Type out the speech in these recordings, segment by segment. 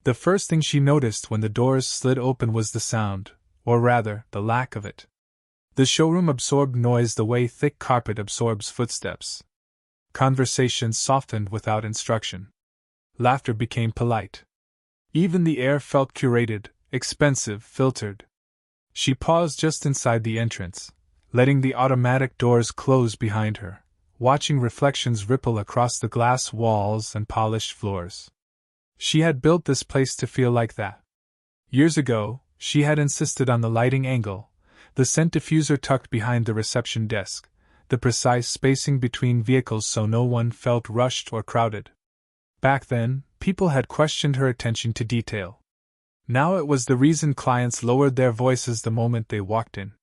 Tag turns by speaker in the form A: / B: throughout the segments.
A: The first thing she noticed when the doors slid open was the sound, or rather, the lack of it. The showroom absorbed noise the way thick carpet absorbs footsteps. Conversations softened without instruction. Laughter became polite. Even the air felt curated, expensive, filtered. She paused just inside the entrance, letting the automatic doors close behind her, watching reflections ripple across the glass walls and polished floors. She had built this place to feel like that. Years ago, she had insisted on the lighting angle, the scent diffuser tucked behind the reception desk, the precise spacing between vehicles so no one felt rushed or crowded. Back then, people had questioned her attention to detail. Now it was the reason clients lowered their voices the moment they walked in.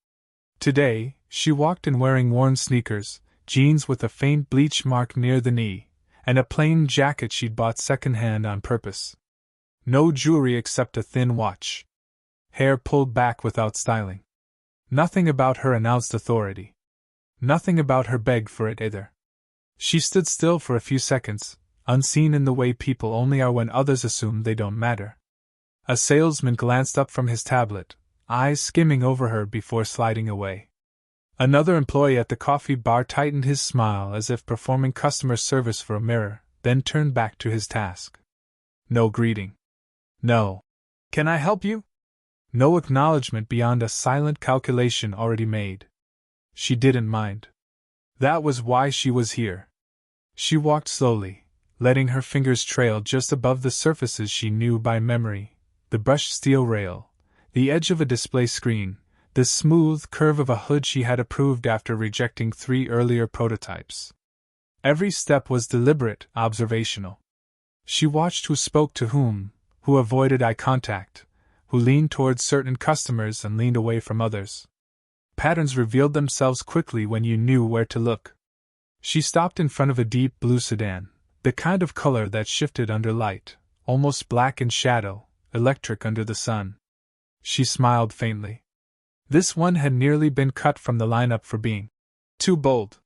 A: Today, she walked in wearing worn sneakers, jeans with a faint bleach mark near the knee, and a plain jacket she'd bought secondhand on purpose. No jewelry except a thin watch. Hair pulled back without styling. Nothing about her announced authority. Nothing about her begged for it either. She stood still for a few seconds, unseen in the way people only are when others assume they don't matter. A salesman glanced up from his tablet, eyes skimming over her before sliding away. Another employee at the coffee bar tightened his smile as if performing customer service for a mirror, then turned back to his task. No greeting. No. Can I help you? No acknowledgement beyond a silent calculation already made. She didn't mind. That was why she was here. She walked slowly, letting her fingers trail just above the surfaces she knew by memory, the brushed steel rail, the edge of a display screen, the smooth curve of a hood she had approved after rejecting 3 earlier prototypes. Every step was deliberate, observational. She watched who spoke to whom, who avoided eye contact, who leaned towards certain customers and leaned away from others. Patterns revealed themselves quickly when you knew where to look. She stopped in front of a deep blue sedan, the kind of color that shifted under light, almost black in shadow, electric under the sun. She smiled faintly. This one had nearly been cut from the lineup for being too bold.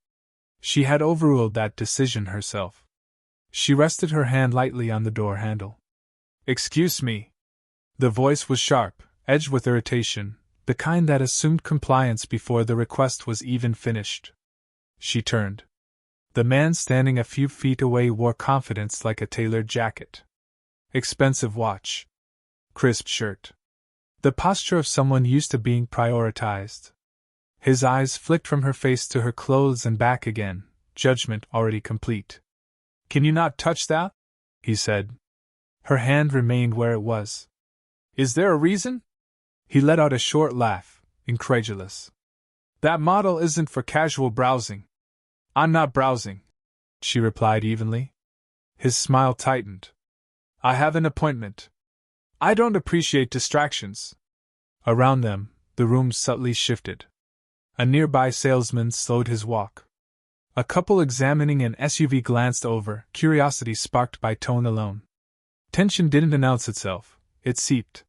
A: She had overruled that decision herself. She rested her hand lightly on the door handle. "Excuse me." The voice was sharp, edged with irritation, the kind that assumed compliance before the request was even finished. She turned. The man standing a few feet away wore confidence like a tailored jacket. Expensive watch. Crisp shirt. The posture of someone used to being prioritized. His eyes flicked from her face to her clothes and back again, judgment already complete. "Can you not touch that?" he said. Her hand remained where it was. "Is there a reason?" He let out a short laugh, incredulous. "That model isn't for casual browsing." "I'm not browsing," she replied evenly. His smile tightened. "I have an appointment. I don't appreciate distractions." Around them, the room subtly shifted. A nearby salesman slowed his walk. A couple examining an SUV glanced over, curiosity sparked by tone alone. Tension didn't announce itself, it seeped.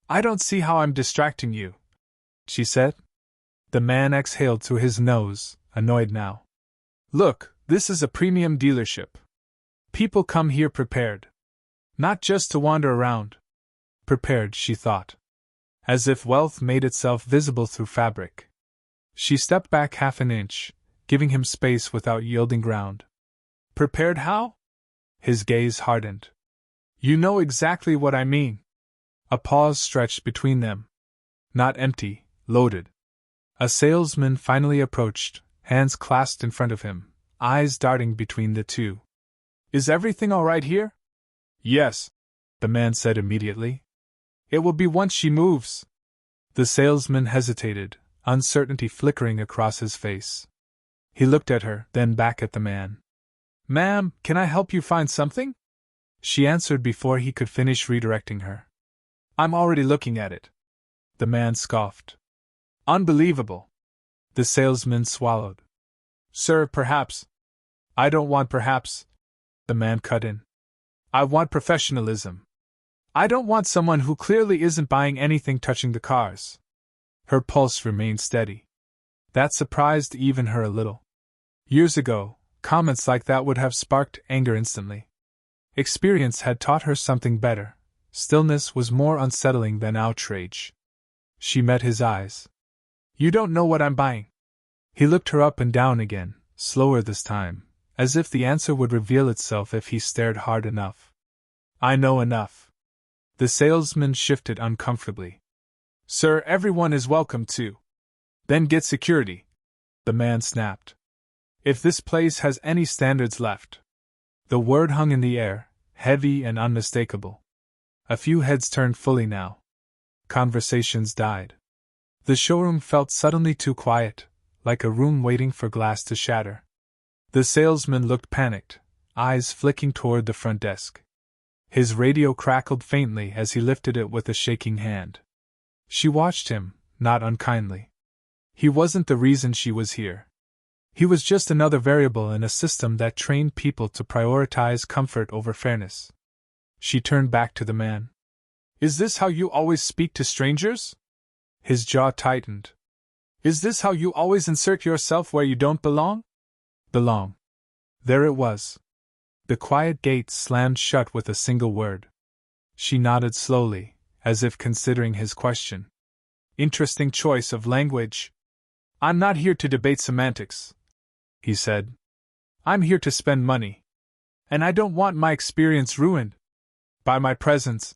A: "I don't see how I'm distracting you," she said. The man exhaled through his nose, annoyed now. "Look, this is a premium dealership. People come here prepared. Not just to wander around." Prepared, she thought. As if wealth made itself visible through fabric. She stepped back half an inch, giving him space without yielding ground. "Prepared how?" His gaze hardened. "You know exactly what I mean." A pause stretched between them. Not empty, loaded. A salesman finally approached, hands clasped in front of him, eyes darting between the two. "Is everything all right here?" "Yes," the man said immediately. "It will be once she moves." The salesman hesitated, uncertainty flickering across his face. He looked at her, then back at the man. "Ma'am, can I help you find something?" She answered before he could finish redirecting her. "I'm already looking at it." The man scoffed. "Unbelievable." The salesman swallowed. "Sir, perhaps." "I don't want perhaps," the man cut in. "I want professionalism. I don't want someone who clearly isn't buying anything touching the cars." Her pulse remained steady. That surprised even her a little. Years ago, comments like that would have sparked anger instantly. Experience had taught her something better. stillness was more unsettling than outrage. She met his eyes. You don't know what I'm buying. He looked her up and down again, slower this time, as if the answer would reveal itself if he stared hard enough. I know enough. The salesman shifted uncomfortably. Sir, everyone is welcome to. Then get security, the man snapped. If this place has any standards left. The word hung in the air, heavy and unmistakable. A few heads turned fully now. Conversations died. The showroom felt suddenly too quiet, like a room waiting for glass to shatter. The salesman looked panicked, eyes flicking toward the front desk. His radio crackled faintly as he lifted it with a shaking hand. She watched him, not unkindly. He wasn't the reason she was here. He was just another variable in a system that trained people to prioritize comfort over fairness. She turned back to the man. Is this how you always speak to strangers? His jaw tightened. Is this how you always insert yourself where you don't belong? Belong. There it was. The quiet gate slammed shut with a single word. She nodded slowly, as if considering his question. Interesting choice of language. I'm not here to debate semantics, he said. I'm here to spend money. And I don't want my experience ruined. By my presence,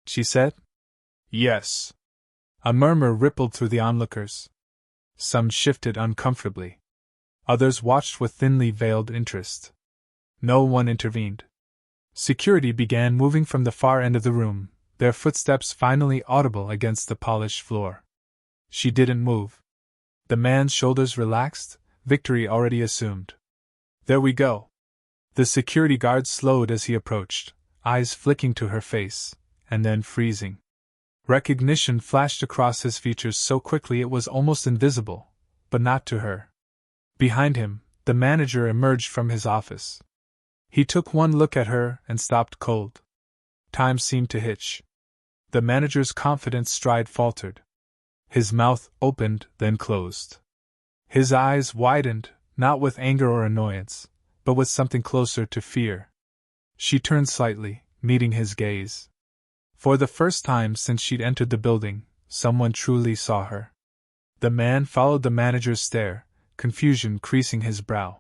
A: she said. Yes. A murmur rippled through the onlookers. Some shifted uncomfortably. Others watched with thinly veiled interest. No one intervened. Security began moving from the far end of the room, their footsteps finally audible against the polished floor. She didn't move. The man's shoulders relaxed, victory already assumed. There we go. The security guard slowed as he approached, eyes flicking to her face, and then freezing. Recognition flashed across his features so quickly it was almost invisible, but not to her. Behind him, the manager emerged from his office. He took one look at her and stopped cold. Time seemed to hitch. The manager's confident stride faltered. His mouth opened, then closed. His eyes widened, not with anger or annoyance, but with something closer to fear. She turned slightly, meeting his gaze. For the first time since she'd entered the building, someone truly saw her. The man followed the manager's stare, confusion creasing his brow.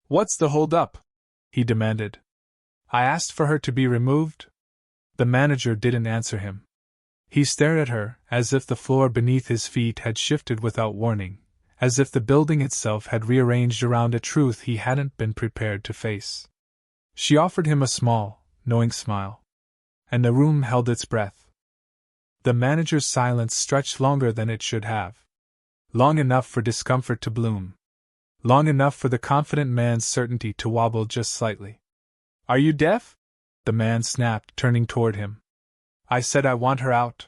A: What's the hold-up? He demanded. I asked for her to be removed. The manager didn't answer him. He stared at her, as if the floor beneath his feet had shifted without warning, as if the building itself had rearranged around a truth he hadn't been prepared to face. She offered him a small, knowing smile. And the room held its breath. The manager's silence stretched longer than it should have. Long enough for discomfort to bloom. Long enough for the confident man's certainty to wobble just slightly. Are you deaf? The man snapped, turning toward him. I said I want her out.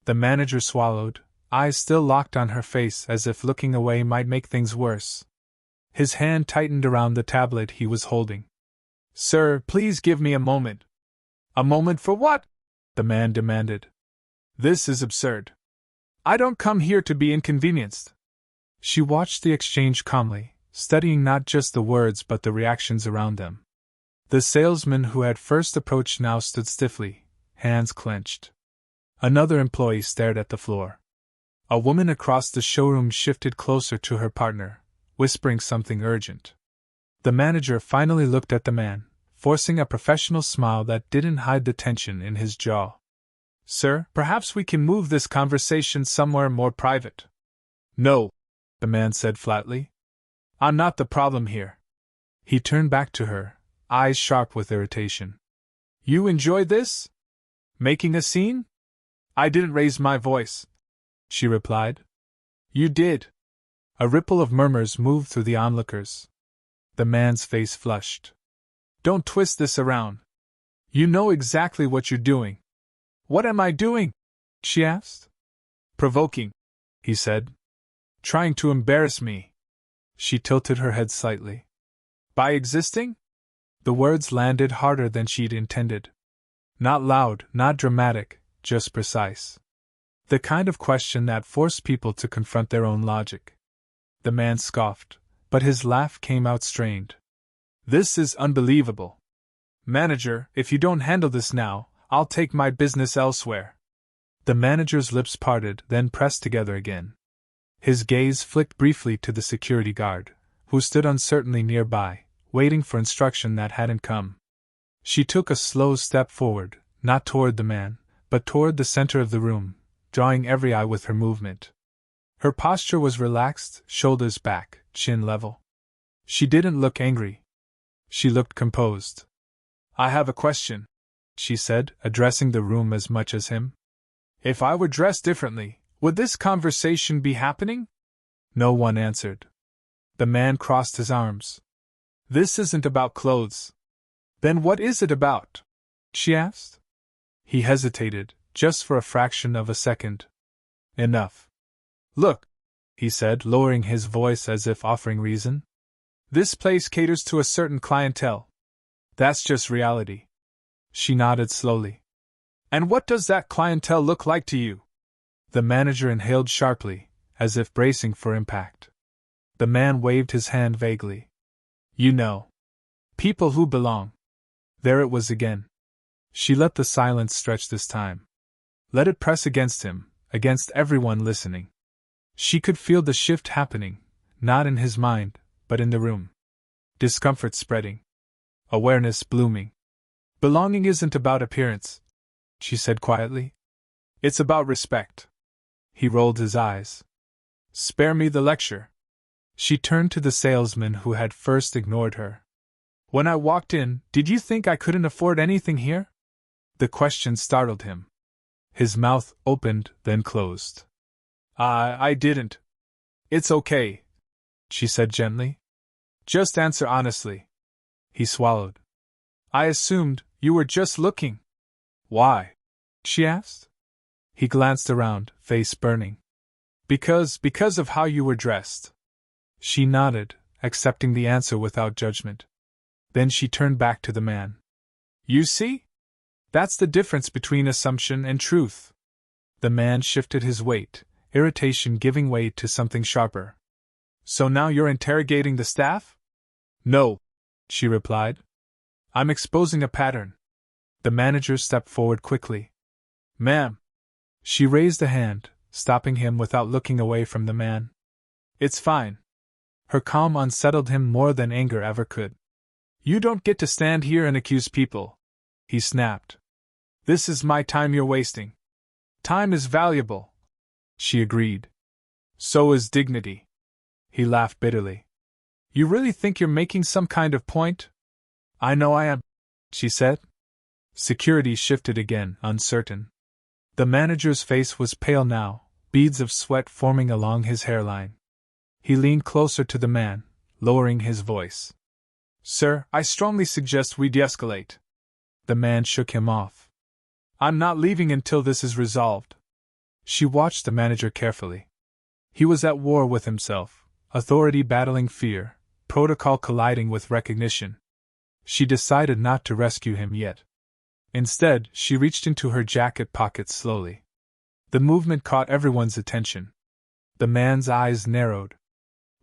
A: The manager swallowed, eyes still locked on her face as if looking away might make things worse. His hand tightened around the tablet he was holding. Sir, please give me a moment. A moment for what? The man demanded. This is absurd. I don't come here to be inconvenienced. She watched the exchange calmly, studying not just the words but the reactions around them. The salesman who had first approached now stood stiffly, hands clenched. Another employee stared at the floor. A woman across the showroom shifted closer to her partner, whispering something urgent. The manager finally looked at the man, forcing a professional smile that didn't hide the tension in his jaw. Sir, perhaps we can move this conversation somewhere more private. No, the man said flatly. I'm not the problem here. He turned back to her, eyes sharp with irritation. You enjoy this? Making a scene? I didn't raise my voice, she replied. You did. A ripple of murmurs moved through the onlookers. The man's face flushed. Don't twist this around. You know exactly what you're doing. What am I doing? She asked. Provoking, he said. Trying to embarrass me. She tilted her head slightly. By existing? The words landed harder than she'd intended. Not loud, not dramatic, just precise. The kind of question that forced people to confront their own logic. The man scoffed, but his laugh came out strained. This is unbelievable. Manager, if you don't handle this now, I'll take my business elsewhere. The manager's lips parted, then pressed together again. His gaze flicked briefly to the security guard, who stood uncertainly nearby, waiting for instruction that hadn't come. She took a slow step forward, not toward the man, but toward the center of the room, drawing every eye with her movement. Her posture was relaxed, shoulders back, chin level. She didn't look angry. She looked composed. I have a question, she said, addressing the room as much as him. If I were dressed differently, would this conversation be happening? No one answered. The man crossed his arms. This isn't about clothes. Then what is it about? She asked. He hesitated, just for a fraction of a second. Enough. Look, he said, lowering his voice as if offering reason. This place caters to a certain clientele. That's just reality. She nodded slowly. And what does that clientele look like to you? The manager inhaled sharply, as if bracing for impact. The man waved his hand vaguely. You know. People who belong. There it was again. She let the silence stretch this time. Let it press against him, against everyone listening. She could feel the shift happening, not in his mind, but in the room. Discomfort spreading. Awareness blooming. Belonging isn't about appearance, she said quietly. It's about respect. He rolled his eyes. Spare me the lecture. She turned to the salesman who had first ignored her. When I walked in, did you think I couldn't afford anything here? The question startled him. His mouth opened, then closed. I didn't. It's okay, she said gently. Just answer honestly. He swallowed. I assumed you were just looking. Why? She asked. He glanced around, face burning. Because of how you were dressed. She nodded, accepting the answer without judgment. Then she turned back to the man. You see? That's the difference between assumption and truth. The man shifted his weight, irritation giving way to something sharper. So now you're interrogating the staff? No, she replied. I'm exposing a pattern. The manager stepped forward quickly. Ma'am. She raised a hand, stopping him without looking away from the man. It's fine. Her calm unsettled him more than anger ever could. You don't get to stand here and accuse people, he snapped. This is my time you're wasting. Time is valuable, she agreed. So is dignity. He laughed bitterly. You really think you're making some kind of point? I know I am, she said. Security shifted again, uncertain. The manager's face was pale now, beads of sweat forming along his hairline. He leaned closer to the man, lowering his voice. Sir, I strongly suggest we de-escalate. The man shook him off. I'm not leaving until this is resolved. She watched the manager carefully. He was at war with himself, authority battling fear, protocol colliding with recognition. She decided not to rescue him yet. Instead, she reached into her jacket pocket slowly. The movement caught everyone's attention. The man's eyes narrowed.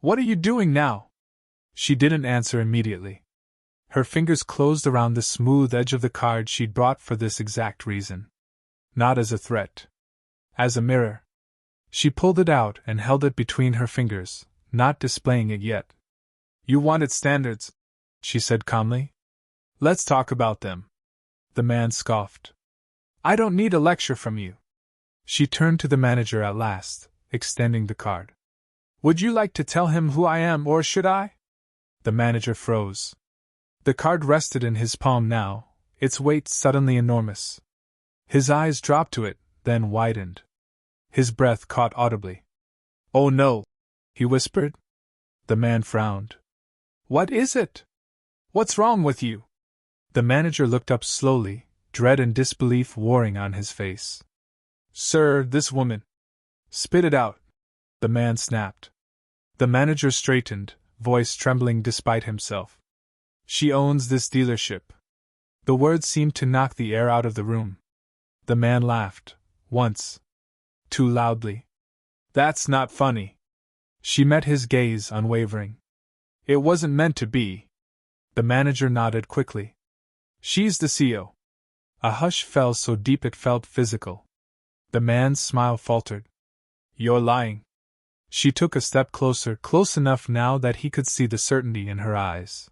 A: What are you doing now? She didn't answer immediately. Her fingers closed around the smooth edge of the card she'd brought for this exact reason. Not as a threat. As a mirror. She pulled it out and held it between her fingers, not displaying it yet. You wanted standards, she said calmly. Let's talk about them. The man scoffed. I don't need a lecture from you. She turned to the manager at last, extending the card. Would you like to tell him who I am, or should I? The manager froze. The card rested in his palm now, its weight suddenly enormous. His eyes dropped to it, then widened. His breath caught audibly. Oh no, he whispered. The man frowned. What is it? What's wrong with you? The manager looked up slowly, dread and disbelief warring on his face. Sir, this woman. Spit it out, the man snapped. The manager straightened, voice trembling despite himself. She owns this dealership. The words seemed to knock the air out of the room. The man laughed, once. Too loudly. That's not funny. She met his gaze, unwavering. It wasn't meant to be. The manager nodded quickly. She's the CEO. A hush fell so deep it felt physical. The man's smile faltered. You're lying. She took a step closer, close enough now that he could see the certainty in her eyes.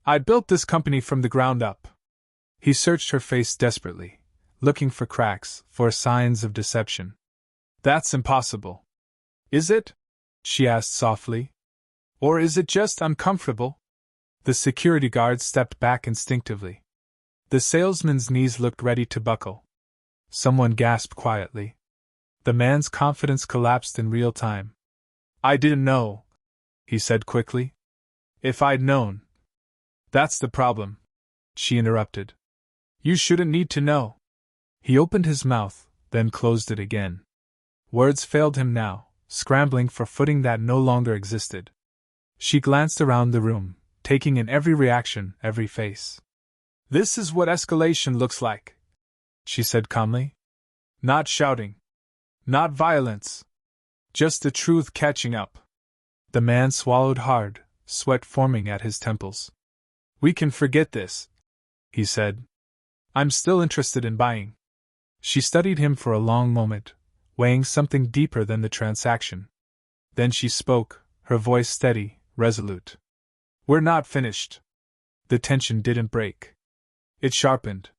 A: I built this company from the ground up. He searched her face desperately, looking for cracks, for signs of deception. That's impossible. Is it? She asked softly. Or is it just uncomfortable? The security guard stepped back instinctively. The salesman's knees looked ready to buckle. Someone gasped quietly. The man's confidence collapsed in real time. I didn't know, he said quickly. If I'd known. That's the problem, she interrupted. You shouldn't need to know. He opened his mouth, then closed it again. Words failed him now, scrambling for footing that no longer existed. She glanced around the room, taking in every reaction, every face. This is what escalation looks like, she said calmly. Not shouting. Not violence. Just the truth catching up. The man swallowed hard, sweat forming at his temples. We can forget this, he said. I'm still interested in buying. She studied him for a long moment, weighing something deeper than the transaction. Then she spoke, her voice steady, resolute. We're not finished. The tension didn't break. It sharpened.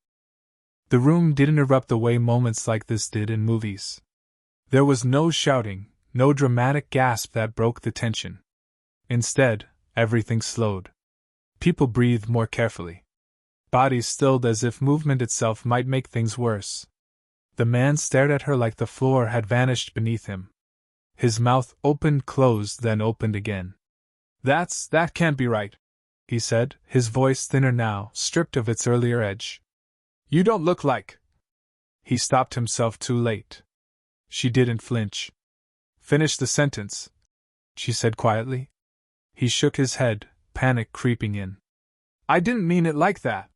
A: The room didn't erupt the way moments like this did in movies. There was no shouting, no dramatic gasp that broke the tension. Instead, everything slowed. People breathed more carefully. Bodies stilled as if movement itself might make things worse. The man stared at her like the floor had vanished beneath him. His mouth opened, closed, then opened again. That can't be right, he said, his voice thinner now, stripped of its earlier edge. You don't look like. He stopped himself too late. She didn't flinch. Finish the sentence, she said quietly. He shook his head, panic creeping in. I didn't mean it like that.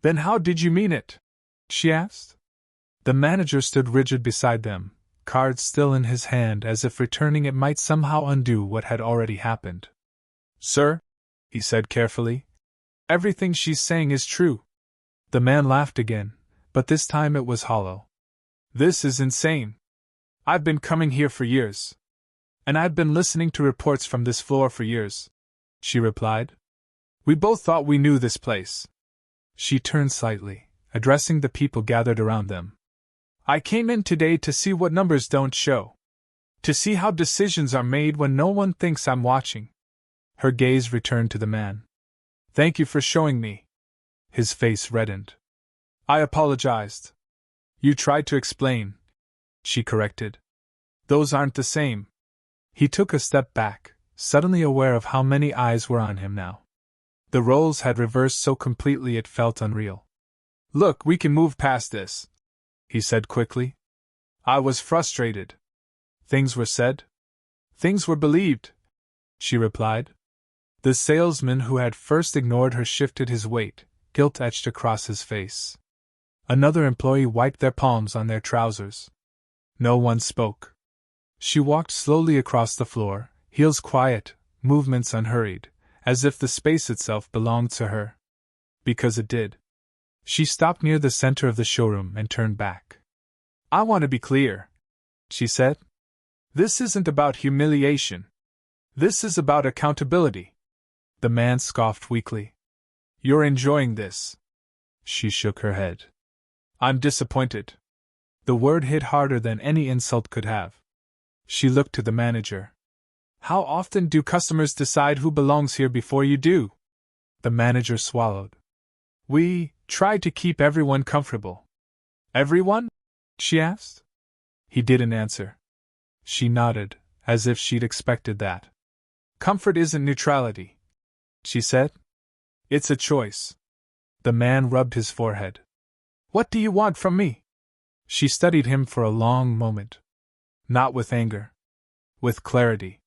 A: Then how did you mean it? She asked. The manager stood rigid beside them, card still in his hand as if returning it might somehow undo what had already happened. Sir, he said carefully, everything she's saying is true. The man laughed again, but this time it was hollow. This is insane. I've been coming here for years. And I've been listening to reports from this floor for years, she replied. We both thought we knew this place. She turned slightly, addressing the people gathered around them. I came in today to see what numbers don't show. To see how decisions are made when no one thinks I'm watching. Her gaze returned to the man. Thank you for showing me. His face reddened. I apologized. You tried to explain, she corrected. Those aren't the same. He took a step back, suddenly aware of how many eyes were on him now. The roles had reversed so completely it felt unreal. Look, we can move past this, he said quickly. I was frustrated. Things were said. Things were believed, she replied. The salesman who had first ignored her shifted his weight, guilt etched across his face. Another employee wiped their palms on their trousers. No one spoke. She walked slowly across the floor, heels quiet, movements unhurried, as if the space itself belonged to her. Because it did. She stopped near the center of the showroom and turned back. I want to be clear, she said. This isn't about humiliation. This is about accountability. The man scoffed weakly. You're enjoying this. She shook her head. I'm disappointed. The word hit harder than any insult could have. She looked to the manager. How often do customers decide who belongs here before you do? The manager swallowed. We try to keep everyone comfortable. Everyone? She asked. He didn't answer. She nodded, as if she'd expected that. Comfort isn't neutrality, she said. It's a choice. The man rubbed his forehead. What do you want from me? She studied him for a long moment. Not with anger. With clarity.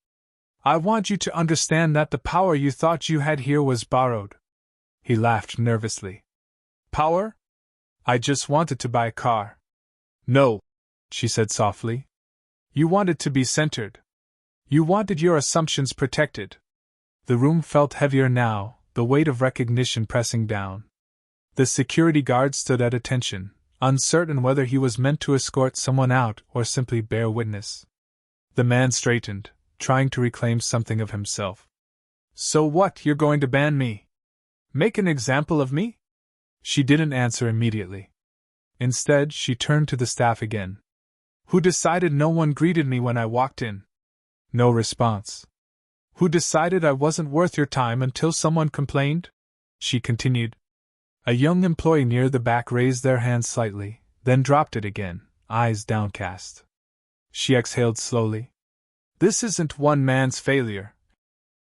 A: I want you to understand that the power you thought you had here was borrowed. He laughed nervously. Power? I just wanted to buy a car. No, she said softly. You wanted to be centered. You wanted your assumptions protected. The room felt heavier now, the weight of recognition pressing down. The security guard stood at attention, uncertain whether he was meant to escort someone out or simply bear witness. The man straightened, trying to reclaim something of himself. So what, you're going to ban me? Make an example of me? She didn't answer immediately. Instead, she turned to the staff again. Who decided no one greeted me when I walked in? No response. Who decided I wasn't worth your time until someone complained? She continued. A young employee near the back raised their hand slightly, then dropped it again, eyes downcast. She exhaled slowly. This isn't one man's failure,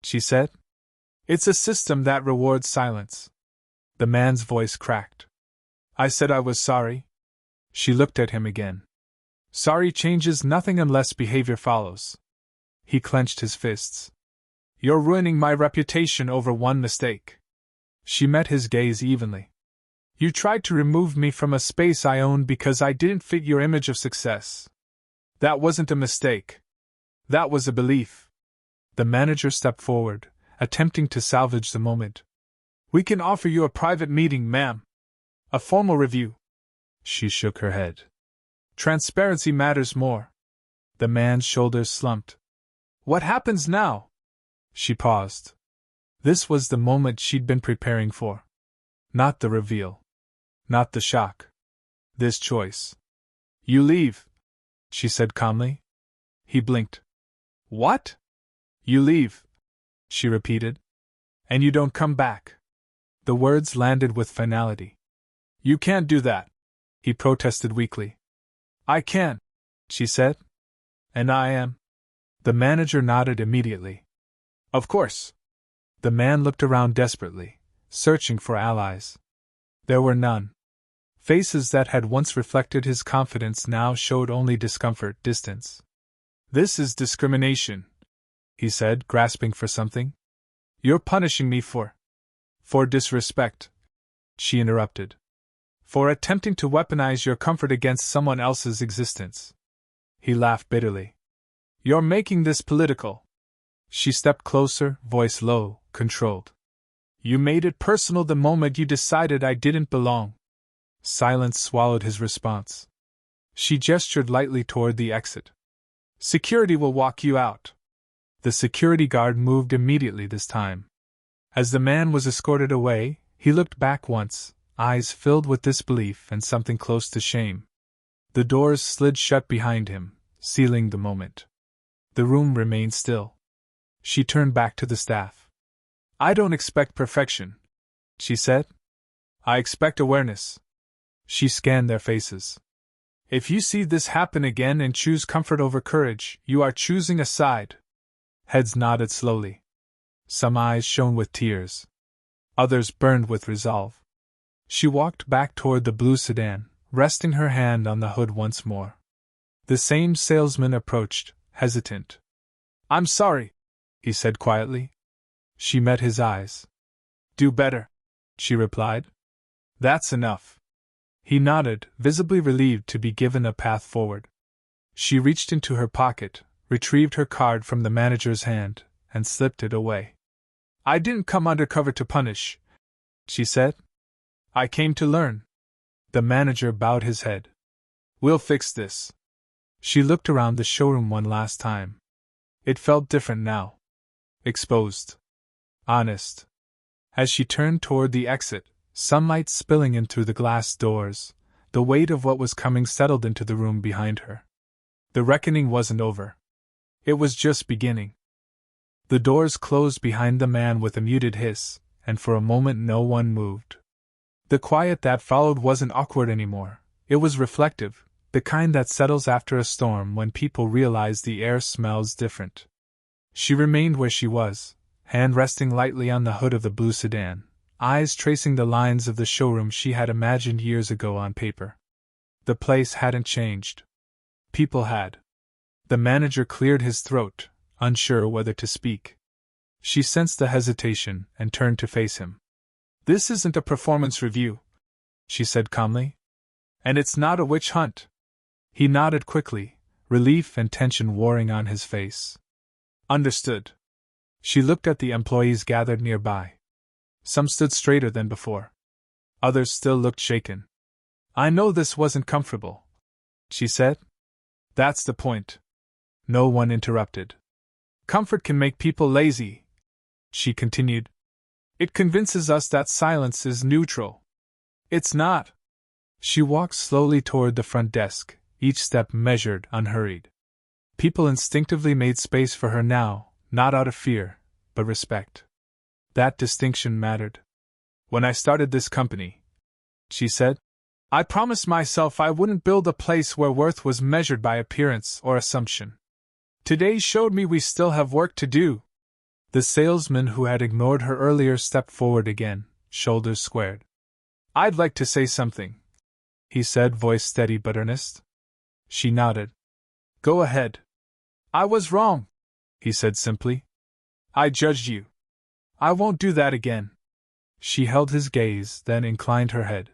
A: she said. It's a system that rewards silence. The man's voice cracked. I said I was sorry. She looked at him again. Sorry changes nothing unless behavior follows. He clenched his fists. You're ruining my reputation over one mistake. She met his gaze evenly. You tried to remove me from a space I owned because I didn't fit your image of success. That wasn't a mistake. That was a belief. The manager stepped forward, attempting to salvage the moment. We can offer you a private meeting, ma'am. A formal review. She shook her head. Transparency matters more. The man's shoulders slumped. What happens now? She paused. This was the moment she'd been preparing for. Not the reveal. Not the shock. This choice. You leave, she said calmly. He blinked. What? You leave, she repeated. And you don't come back. The words landed with finality. You can't do that, he protested weakly. I can, she said. And I am. The manager nodded immediately. Of course. The man looked around desperately, searching for allies. There were none. Faces that had once reflected his confidence now showed only discomfort, distance. This is discrimination, he said, grasping for something. You're punishing me for disrespect, she interrupted. For attempting to weaponize your comfort against someone else's existence. He laughed bitterly. You're making this political. She stepped closer, voice low, controlled. You made it personal the moment you decided I didn't belong. Silence swallowed his response. She gestured lightly toward the exit. Security will walk you out. The security guard moved immediately this time. As the man was escorted away, he looked back once, eyes filled with disbelief and something close to shame. The doors slid shut behind him, sealing the moment. The room remained still. She turned back to the staff. I don't expect perfection, she said. I expect awareness. She scanned their faces. If you see this happen again and choose comfort over courage, you are choosing a side. Heads nodded slowly. Some eyes shone with tears. Others burned with resolve. She walked back toward the blue sedan, resting her hand on the hood once more. The same salesman approached, hesitant. I'm sorry, he said quietly. She met his eyes. Do better, she replied. That's enough. He nodded, visibly relieved to be given a path forward. She reached into her pocket, retrieved her card from the manager's hand, and slipped it away. I didn't come undercover to punish, she said. I came to learn. The manager bowed his head. We'll fix this. She looked around the showroom one last time. It felt different now. Exposed. Honest. As she turned toward the exit, sunlight spilling in through the glass doors, the weight of what was coming settled into the room behind her. The reckoning wasn't over. It was just beginning. The doors closed behind the man with a muted hiss, and for a moment no one moved. The quiet that followed wasn't awkward anymore. It was reflective, the kind that settles after a storm when people realize the air smells different. She remained where she was, hand resting lightly on the hood of the blue sedan, eyes tracing the lines of the showroom she had imagined years ago on paper. The place hadn't changed. People had. The manager cleared his throat, unsure whether to speak. She sensed the hesitation and turned to face him. This isn't a performance review, she said calmly. And it's not a witch hunt. He nodded quickly, relief and tension warring on his face. Understood. She looked at the employees gathered nearby. Some stood straighter than before. Others still looked shaken. "I know this wasn't comfortable," she said. "That's the point." No one interrupted. "Comfort can make people lazy," she continued. "It convinces us that silence is neutral. It's not." She walked slowly toward the front desk, each step measured, unhurried. People instinctively made space for her now, not out of fear, but respect. That distinction mattered. "When I started this company," she said, "I promised myself I wouldn't build a place where worth was measured by appearance or assumption. Today showed me we still have work to do." The salesman who had ignored her earlier stepped forward again, shoulders squared. "I'd like to say something," he said, voice steady but earnest. She nodded. "Go ahead." "I was wrong," he said simply. "I judged you. I won't do that again." She held his gaze, then inclined her head.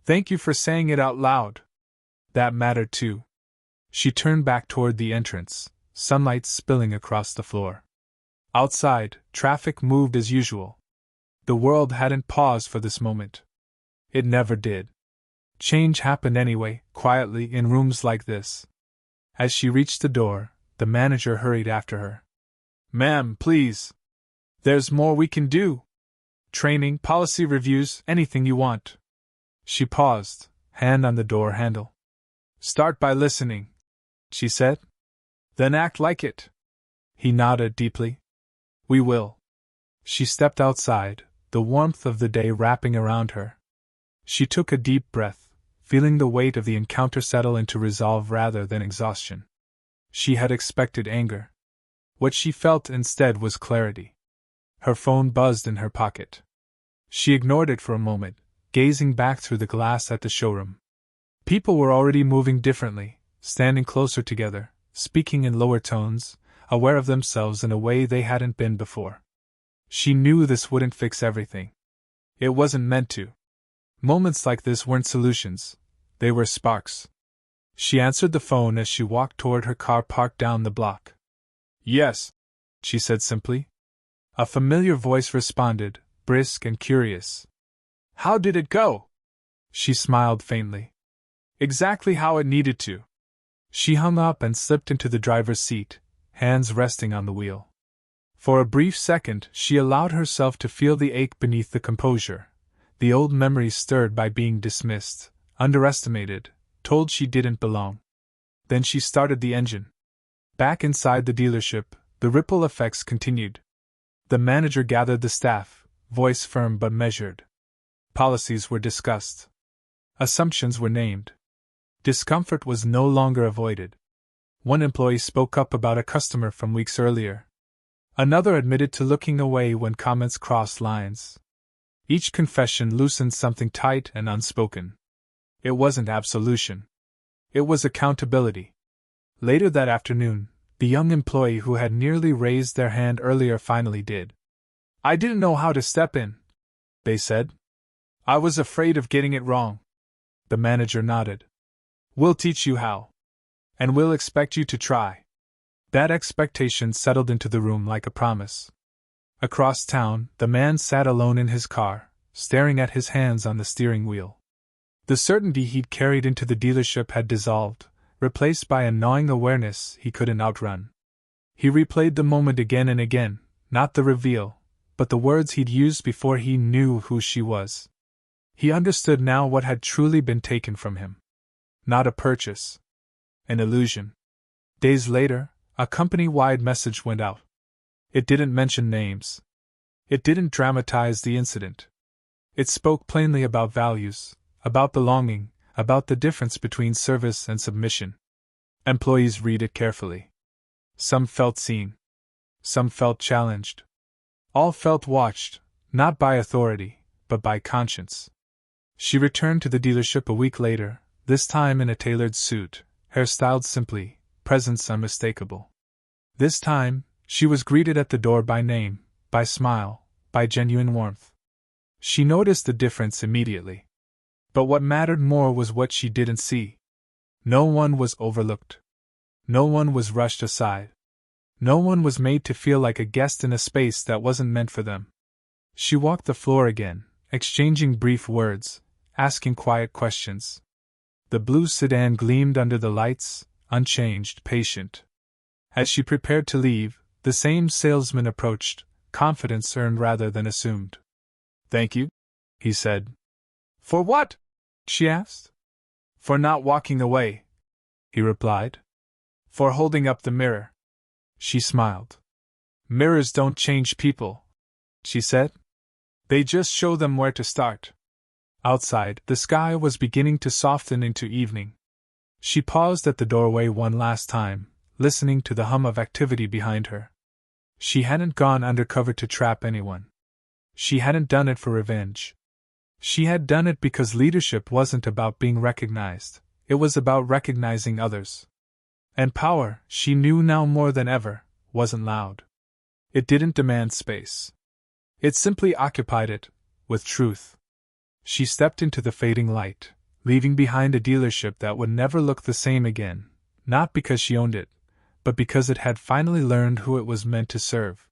A: "Thank you for saying it out loud. That mattered too." She turned back toward the entrance, sunlight spilling across the floor. Outside, traffic moved as usual. The world hadn't paused for this moment. It never did. Change happened anyway, quietly, in rooms like this. As she reached the door, the manager hurried after her. "Ma'am, please. There's more we can do. Training, policy reviews, anything you want." She paused, hand on the door handle. "Start by listening," she said. "Then act like it." He nodded deeply. "We will." She stepped outside, the warmth of the day wrapping around her. She took a deep breath, feeling the weight of the encounter settle into resolve rather than exhaustion. She had expected anger. What she felt instead was clarity. Her phone buzzed in her pocket. She ignored it for a moment, gazing back through the glass at the showroom. People were already moving differently, standing closer together, speaking in lower tones, aware of themselves in a way they hadn't been before. She knew this wouldn't fix everything. It wasn't meant to. Moments like this weren't solutions, they were sparks. She answered the phone as she walked toward her car parked down the block. "Yes," she said simply. A familiar voice responded, brisk and curious. "How did it go?" She smiled faintly. "Exactly how it needed to." She hung up and slipped into the driver's seat, hands resting on the wheel. For a brief second, she allowed herself to feel the ache beneath the composure, the old memories stirred by being dismissed, underestimated, told she didn't belong. Then she started the engine. Back inside the dealership, the ripple effects continued. The manager gathered the staff, voice firm but measured. Policies were discussed. Assumptions were named. Discomfort was no longer avoided. One employee spoke up about a customer from weeks earlier. Another admitted to looking away when comments crossed lines. Each confession loosened something tight and unspoken. It wasn't absolution. It was accountability. Later that afternoon, the young employee who had nearly raised their hand earlier finally did. "I didn't know how to step in," they said. "I was afraid of getting it wrong." The manager nodded. "We'll teach you how. And we'll expect you to try." That expectation settled into the room like a promise. Across town, the man sat alone in his car, staring at his hands on the steering wheel. The certainty he'd carried into the dealership had dissolved, replaced by a gnawing awareness he couldn't outrun. He replayed the moment again and again, not the reveal, but the words he'd used before he knew who she was. He understood now what had truly been taken from him. Not a purchase. An illusion. Days later, a company-wide message went out. It didn't mention names. It didn't dramatize the incident. It spoke plainly about values, about belonging, about the difference between service and submission. Employees read it carefully. Some felt seen. Some felt challenged. All felt watched, not by authority, but by conscience. She returned to the dealership a week later, this time in a tailored suit, hairstyled simply, presence unmistakable. This time, she was greeted at the door by name, by smile, by genuine warmth. She noticed the difference immediately. But what mattered more was what she didn't see. No one was overlooked. No one was rushed aside. No one was made to feel like a guest in a space that wasn't meant for them. She walked the floor again, exchanging brief words, asking quiet questions. The blue sedan gleamed under the lights, unchanged, patient. As she prepared to leave, the same salesman approached, confidence earned rather than assumed. "Thank you," he said. "For what?" she asked. "For not walking away," he replied. "For holding up the mirror." She smiled. "Mirrors don't change people," she said. "They just show them where to start." Outside, the sky was beginning to soften into evening. She paused at the doorway one last time, listening to the hum of activity behind her. She hadn't gone undercover to trap anyone. She hadn't done it for revenge. She had done it because leadership wasn't about being recognized, it was about recognizing others. And power, she knew now more than ever, wasn't loud. It didn't demand space. It simply occupied it, with truth. She stepped into the fading light, leaving behind a dealership that would never look the same again, not because she owned it, but because it had finally learned who it was meant to serve.